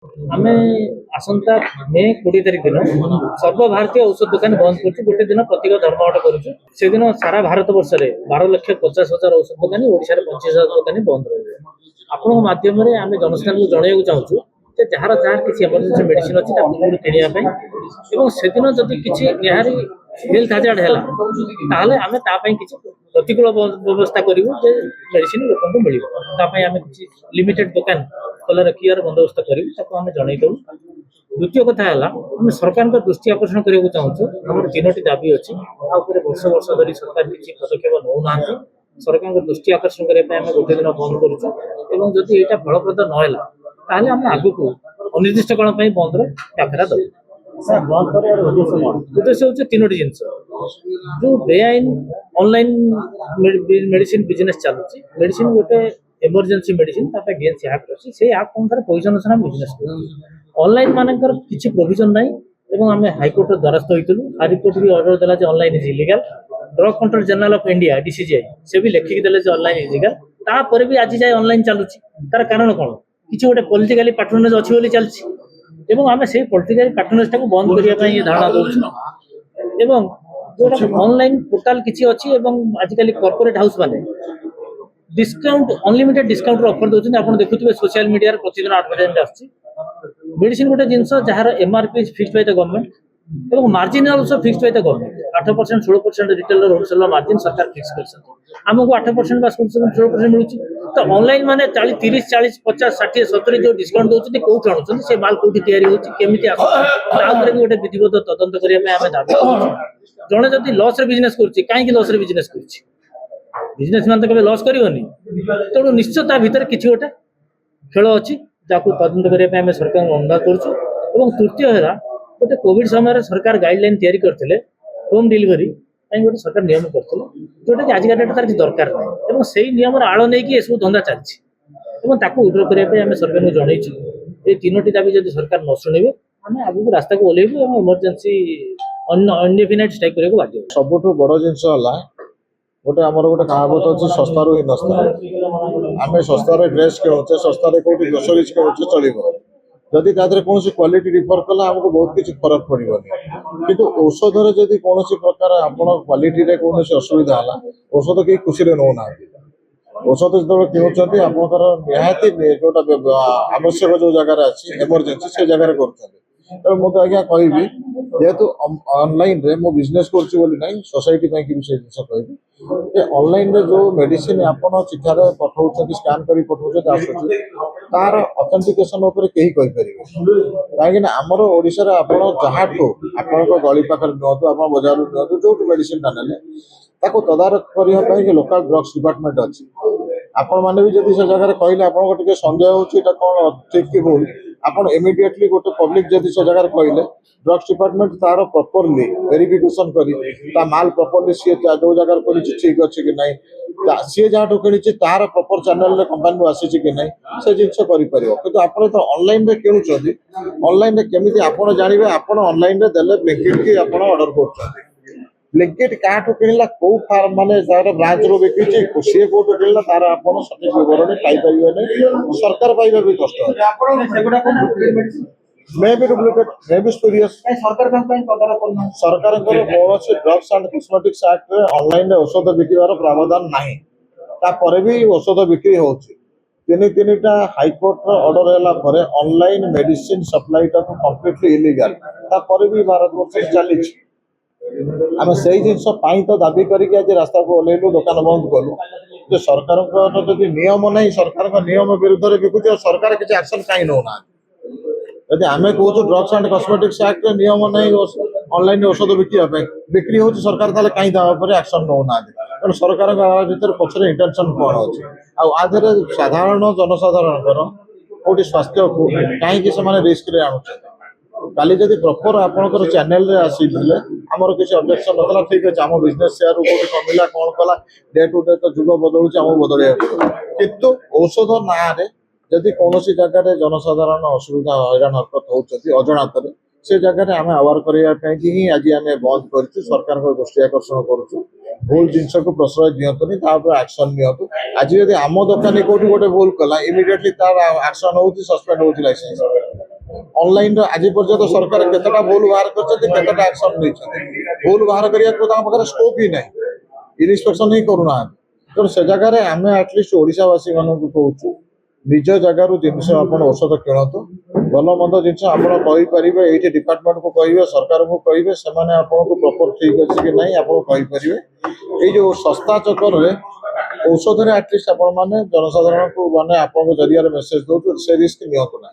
ଆମେ ଆସନ୍ତା ମେ 20 ତାରିଖ ଦିନ ସର୍ବଭାରତୀୟ ଔଷଧ ଦୋକାନ ବନ୍ଦ କରୁଛୁ। ଗୋଟେ ଦିନ ପ୍ରତୀକ ଧର୍ମଘଟ କରୁଛୁ। ସେଦିନ ସାରା ଭାରତ ବର୍ଷରେ 12,50,000 ଔଷଧ ଦୋକାନୀ, ଓଡ଼ିଶାରେ 25,000 ଦୋକାନୀ ବନ୍ଦ ରହିବେ। ଆପଣଙ୍କ ମାଧ୍ୟମରେ ଆମେ ଜନସାଧାରଣଙ୍କୁ ଜଣାଇବାକୁ ଚାହୁଁଛୁ ଯେ ଯାହାର କିଛି ଏମର୍ଜେନ୍ସି ମେଡିସିନ ଅଛି ତାକୁ କିଣିବା ପାଇଁ, ଏବଂ ସେଦିନ ଯଦି କିଛି ନିହାତି ହେଲ୍ଥ ହାଜାର୍ଡ ହେଲା ତାହେଲେ ଆମେ ତା ପାଇଁ କିଛି ପ୍ରତିକୂଳ ବ୍ୟବସ୍ଥା କରିବୁ ଯେ ମେଡିସିନ ଲୋକଙ୍କୁ ମିଳିବ। ତା ପାଇଁ ଆମେ କିଛି ଲିମିଟେଡ ଦୋକାନ ଖୋଲା ରଖିବାର ବନ୍ଦୋବସ୍ତ କରିବୁ, ତାକୁ ଆମେ ଜଣେଇଦେବୁ। ଦ୍ୱିତୀୟ କଥା ହେଲା, ଆମେ ସରକାରଙ୍କ ଦୃଷ୍ଟି ଆକର୍ଷଣ କରିବାକୁ ଚାହୁଁଛୁ। ଆମର 3ଟି ଦାବି ଅଛି, ତା ଉପରେ ବର୍ଷ ବର୍ଷ ଧରି ସରକାର କିଛି ପଦକ୍ଷେପ ନେଉନାହାନ୍ତି। ସରକାରଙ୍କ ଦୃଷ୍ଟି ଆକର୍ଷଣ କରିବା ପାଇଁ ଆମେ ଗୋଟେ ଦିନ ବନ୍ଦ କରୁଛୁ, ଏବଂ ଯଦି ଏଇଟା ଫଳପ୍ରଦ ନ ହେଲା ତାହେଲେ ଆମେ ଆଗକୁ ଅନିର୍ଦ୍ଦିଷ୍ଟ କାଳ ପାଇଁ ବନ୍ଦର ଡାକରା ଦେବୁ। ଉଦ୍ଦେଶ୍ୟ ହେଉଛି 3ଟି ଜିନିଷ। ଯୋଉ ବେଆଇନ ଅନଲାଇନ ମେଡିସିନ ବିଜନେସ ଚାଲୁଛି, ମେଡିସିନ ଗୋଟେ ଏମର୍ଜେନ୍ସି ମେଡିସିନ, ତା ପାଇଁ ଗେନ୍ସ ଆକ୍ଟ ଅଛି। ସେଇ ଆକ୍ଟ ଅନୁସାରେ ପଇସା ଅନୁସାରେ ଆମେ ବିଜନେସ କରୁଛୁ। ଅନଲାଇନ ମାନଙ୍କର କିଛି ପ୍ରୋଭିଜନ ନାହିଁ, ଏବଂ ଆମେ ହାଇକୋର୍ଟର ଦ୍ୱାରସ୍ଥ ହୋଇଥିଲୁ। ହାଇକୋର୍ଟ ବି ଅର୍ଡର ଦେଲା ଯେ online is illegal. Drug control general of India DCGI ସେ ବି ଲେଖିକି ଦେଲେ ଯେ ଅନଲାଇନ ଇଲିଗାଲ। ତାପରେ ବି ଆଜି ଯାଏ ଅନଲାଇନ ଚାଲୁଛି। ତାର କାରଣ କଣ? କିଛି ଗୋଟେ ପଲିଟିକାଲି ପାଟ୍ରୋନେଜ ଅଛି ବୋଲି ଚାଲିଛି, ଏବଂ ଆମେ ସେଇ ପଲିଟିକାଲି ପାଟ୍ରୋନେଜଟାକୁ ବନ୍ଦ କରିବା ପାଇଁ ଧାରଣା ଦେଉଛୁ। ଏବଂ ଯୋଉଟା ଅନଲାଇନ ପୋର୍ଟାଲ କିଛି ଅଛି, ଏବଂ ଆଜିକାଲି କର୍ପୋରେଟ ହାଉସ ମାନେ ডিসকাউন্ট অনলিমিটেড ডিসকাউন্ট অফর দଉଛନ୍ତି। ଆପଣ ଦେଖୁଥିବେ ସୋସିଆଲ ମିଡିଆରେ ପ୍ରତିଦିନ ଆଡଭର୍ଟାଇଜମେଣ୍ଟ ଆସୁଛି। ମେଡିସିନ ଗୋଟେ ଜିନିଷ ଯାହାର MRP fixed by the government, ଏବଂ margin also fixed by the government. 8% 16% retailer wholesaler margin ସରକାର ଫିକ୍ସ କରିଛନ୍ତି। ଆମକୁ 8% ବା 16% ମିଳୁଛି। ତ ଅନଲାଇନ ମାନେ 30, 40, 50, 60, 70 ଯୋଉ ଡିସକାଉଣ୍ଟ ଦଉଛନ୍ତି, କୋଉଠୁ ଆଣୁଛନ୍ତି, ସେ ମାଲ କୋଉଠି ତିଆରି ହଉଛି, କେମିତି ଆସୁଛି, ତା ଉପରେ ବି ଗୋଟେ ବିଧିବଦ୍ଧ ତଦନ୍ତ କରିବା ପାଇଁ ଆମେ ଦାବି କରୁଛୁ। ଜଣେ ଯଦି ଲସରେ ବିଜନେସ କରୁଛି, କାହିଁକି ଲସରେ ବିଜନେସ କରୁଛି? ବିଜନେସମ୍ୟାନ ତ କେବେ ଲସ୍ କରିବନି। ତେଣୁ ନିଶ୍ଚୟ ତା ଭିତରେ କିଛି ଗୋଟେ ଖେଳ ଅଛି, ଯାହାକୁ ତଦନ୍ତ କରିବା ପାଇଁ ଆମେ ସରକାରଙ୍କୁ ଅନୁରୋଧ କରୁଛୁ। ଏବଂ ତୃତୀୟ ହେଲା, ଗୋଟେ କୋଭିଡ ସମୟରେ ସରକାର ଗାଇଡଲାଇନ ତିଆରି କରିଥିଲେ ହୋମ ଡେଲିଭରି ପାଇଁ, ଗୋଟେ ସରକାର ନିୟମ କରିଥିଲେ, ଯୋଉଟାକି ଆଜିକା ଡେଟ୍ରେ ତାର କିଛି ଦରକାର ନାହିଁ, ଏବଂ ସେଇ ନିୟମର ଆଳ ନେଇକି ଏସବୁ ଧନ୍ଦା ଚାଲିଛି, ଏବଂ ତାକୁ ୱିଡ୍ର କରିବା ପାଇଁ ଆମେ ସରକାରଙ୍କୁ ଜଣେଇଛୁ। ଏଇ 3ଟି ଦାବି ଯଦି ସରକାର ନ ଶୁଣିବେ, ଆମେ ଆଗକୁ ରାସ୍ତାକୁ ଓହ୍ଲେଇବୁ ଏବଂ ଏମର୍ଜେନ୍ସି ଅନଡେଫିନାଇଟ୍ ଷ୍ଟ୍ରାଇକ୍ କରିବାକୁ ବାଧ୍ୟ ହେବୁ। ସବୁଠୁ ବଡ଼ ଜିନିଷ ହେଲା, ଗୋଟେ ଆମର ଗୋଟେ କାହାବତ ଅଛି, ଶସ୍ତାରୁ ହୀନସ୍ତା। ଆମେ ଶସ୍ତାରେ ଡ୍ରେସ୍ କିଣୁଛେ, ଶସ୍ତାରେ କୋଉଠି ଗ୍ରୋସରିଜ କିଣୁଛେ, ଚଳିବ। ଯଦି ତା ଦେହରେ କୌଣସି କ୍ୱାଲିଟି ଡିଫର କଲା, ଆମକୁ ବହୁତ କିଛି ଫରକ ପଡ଼ିବନି। କିନ୍ତୁ ଔଷଧରେ ଯଦି କୌଣସି ପ୍ରକାର ଆପଣ କ୍ୱାଲିଟିରେ କୌଣସି ଅସୁବିଧା ହେଲା, ଔଷଧ କେହି ଖୁସିରେ ନେଉନାହାନ୍ତି। ଔଷଧ ଯେତେବେଳେ କିଣୁଛନ୍ତି, ଆପଣଙ୍କର ନିହାତି ଯୋଉଟା ଆବଶ୍ୟକ ଯୋଉ ଜାଗାରେ ଅଛି, ଏମର୍ଜେନ୍ସି ସେ ଜାଗାରେ କରୁଛନ୍ତି। ତେଣୁ ମୁଁ ତ ଆଜ୍ଞା କହିବି, ଯେହେତୁ ଅନଲାଇନରେ ମୁଁ ବିଜନେସ କରୁଛି ବୋଲି ନାହିଁ, ସୋସାଇଟି ପାଇଁ ବି ସେ ଜିନିଷ କହିବି ଯେ ଅନଲାଇନରେ ଯୋଉ ମେଡିସିନ ଆପଣ ଚିଠାରେ ପଠାଉଛନ୍ତି, ସ୍କାନ କରି ପଠାଉଛନ୍ତି, ଆସୁଛି, ତାର ଅଥେଣ୍ଟିକେସନ ଉପରେ କେହି କହିପାରିବେ। କାହିଁକି ନା ଆମର ଓଡ଼ିଶାରେ ଆପଣ ଯାହାଠୁ ଆପଣଙ୍କ ଗଳି ପାଖରେ ନିଅନ୍ତୁ, ଆପଣ ବଜାରରୁ ନିଅନ୍ତୁ, ଯୋଉଠୁ ମେଡିସିନଟା ନେଲେ ତାକୁ ତଦାରଖ କରିବା ପାଇଁ ଲୋକାଲ ଡ୍ରଗ୍ସ ଡିପାର୍ଟମେଣ୍ଟ ଅଛି। ଆପଣମାନେ ବି ଯଦି ସେ ଜାଗାରେ କହିଲେ ଆପଣଙ୍କ ଟିକେ ସନ୍ଦେହ ହେଉଛି ଏଇଟା କ'ଣ ଠିକ କି ଭୁଲ, ଆପଣ ଇମିଡିଏଟଲି ଗୋଟେ ପବ୍ଲିକ ଯଦି ସେ ଜାଗାରେ କହିଲେ, ଡ୍ରଗ୍ସ ଡିପାର୍ଟମେଣ୍ଟ ତାର ପ୍ରପରଲି ଭେରିଫିକେସନ କରି ତା ମାଲ ପ୍ରପରଲି ସିଏ ଯୋଉ ଜାଗାରେ କରିଛି ଠିକ ଅଛି କି ନାହିଁ, ସିଏ ଯାହାଠୁ କିଣିଛି ତାର ପ୍ରପର ଚ୍ୟାନେଲରେ କମ୍ପାନୀରୁ ଆସିଛି କି ନାହିଁ, ସେ ଜିନିଷ କରିପାରିବ। କିନ୍ତୁ ଆପଣ ତ ଅନଲାଇନରେ କିଣୁଛନ୍ତି, ଅନଲାଇନରେ କେମିତି ଆପଣ ଜାଣିବେ? ଆପଣ ଅନଲାଇନରେ ଦେଲେ ବ୍ଲିଙ୍କିଟ୍ କି ଆପଣ ଅର୍ଡର କରୁଛନ୍ତି, ବ୍ଲିଙ୍କିଟ୍ କାହାଠୁ କିଣିଲା, କୋଉ ଫାର୍ମ ମାନେ ତାର ବ୍ରାଞ୍ଚରୁ ବିକିଛି, ସିଏ କୋଉଠୁ କିଣିଲା, ତାର ଆପଣ ସଠିକ ବିବରଣୀ ପାଇପାରିବେ ନାହିଁ। ସରକାର ପାଇବା ବି କଷ୍ଟ। ସରକାରଙ୍କର କୌଣସି ଡ୍ରଗ୍ସ ଆଣ୍ଡ କସ୍ମେଟିକ୍ସ ଆକ୍ଟରେ ଅନଲାଇନରେ ଔଷଧ ବିକିବାର ପ୍ରାବଧାନ ନାହିଁ। ତାପରେ ବି ଔଷଧ ବିକ୍ରି ହଉଛି। 3ଟା ହାଇକୋର୍ଟର ଅର୍ଡର ହେଲା ପରେ ଅନଲାଇନ ମେଡିସିନ ସପ୍ଲାଇଟାକୁ କମ୍ପ୍ଲିଟଲି ଇଲିଗାଲ, ତାପରେ ବି ଭାରତବର୍ଷରେ ଚାଲିଛି। ଆମେ ସେଇ ଜିନିଷ ପାଇଁ ତ ଦାବି କରିକି ଆଜି ରାସ୍ତାକୁ ଓହ୍ଲେଇଲୁ, ଦୋକାନ ବନ୍ଦ କଲୁ ଯେ ସରକାରଙ୍କର ଯଦି ନିୟମ ନାହିଁ, ସରକାରଙ୍କ ନିୟମ ବିରୁଦ୍ଧରେ ବିକୁଛି, ଆଉ ସରକାର କିଛି ଆକ୍ସନ କାହିଁ ନେଉନାହାନ୍ତି? ଯଦି ଆମେ କହୁଛୁ ଡ୍ରଗ୍ସ ଆଣ୍ଡ କସ୍ମେଟିକ୍ସ ଆକ୍ଟରେ ନିୟମ ନାହିଁ ଅନଲାଇନରେ ଔଷଧ ବିକିବା ପାଇଁ, ବିକ୍ରି ହଉଛି, ସରକାର ତାହେଲେ କାହିଁ ତା ଉପରେ ଆକ୍ସନ ନେଉନାହାନ୍ତି? ତେଣୁ ସରକାରଙ୍କ ଭିତରେ ପଛରେ ଇଣ୍ଟେନସନ କ'ଣ ଅଛି? ଆଉ ଆ ଦେହରେ ସାଧାରଣ ଜନସାଧାରଣଙ୍କର କୋଉଠି ସ୍ୱାସ୍ଥ୍ୟକୁ କାହିଁକି ସେମାନେ ରିସ୍କରେ ଆଣୁଛନ୍ତି? କାଲି ଯଦି ପ୍ରପର ଆପଣଙ୍କର ଚ୍ୟାନେଲରେ ଆସିଥିଲେ, ଆମର କିଛି ଅବଜେକ୍ସନ ନଥିଲା, ଠିକ ଅଛି, ଆମ ବିଜନେସ ସେୟାର କୋଉଠି କମିଲା, କ'ଣ କଲା, ଡେ ଟୁ ଡେ ତ ଯୁଗ ବଦଳୁଛି, ଆମକୁ ବଦଳିବାକୁ ପଡ଼ିବ। କିନ୍ତୁ ଔଷଧ ନାଁରେ ଯଦି କୌଣସି ଜାଗାରେ ଜନସାଧାରଣ ଅସୁବିଧା, ହଇରାଣ ହରକତ ହେଉଛନ୍ତି ଅଜଣାତରେ, ସେ ଜାଗାରେ ଆମେ ଆୱାର କରିବା ପାଇଁକି ହିଁ ଆଜି ଆମେ ବନ୍ଦ କରିଛୁ, ସରକାରଙ୍କ ଦୃଷ୍ଟି ଆକର୍ଷଣ କରୁଛୁ। ଭୁଲ ଜିନିଷକୁ ପ୍ରଶ୍ରୟ ଦିଅନ୍ତୁନି, ତା ଉପରେ ଆକ୍ସନ ନିଅନ୍ତୁ। ଆଜି ଯଦି ଆମ ଦୋକାନୀ କୋଉଠି ଗୋଟେ ଭୁଲ କଲା, ଇମିଡିଏଟଲି ତାର ଆକ୍ସନ ହଉଛି, ସସ୍ପେଣ୍ଡ ହଉଛି ଲାଇସେନ୍ସ। ऑनलाइन आज पर्यंत सरकार केतटा भूल बाहर करता एक्शन नहीं भूल बाहर करने स्कोप ही ना इन्स्पेक्शन ही करूना तो से जगह आम एटलिस्ट ओडावासी मान कहूँ निज जगार जिनस आप औषध किणतु भल मंद जिन आपरे ये डिपार्टमेंट को कहे सरकार को कहे से आपको प्रॉपर ठीक अच्छे कि नहीं आपरे ये जो सस्ता चक्कर औषध एटलिस्ट आप जनसाधारण को माने आप जरिया मेसेज दौर से रिस्क नियंतु ना।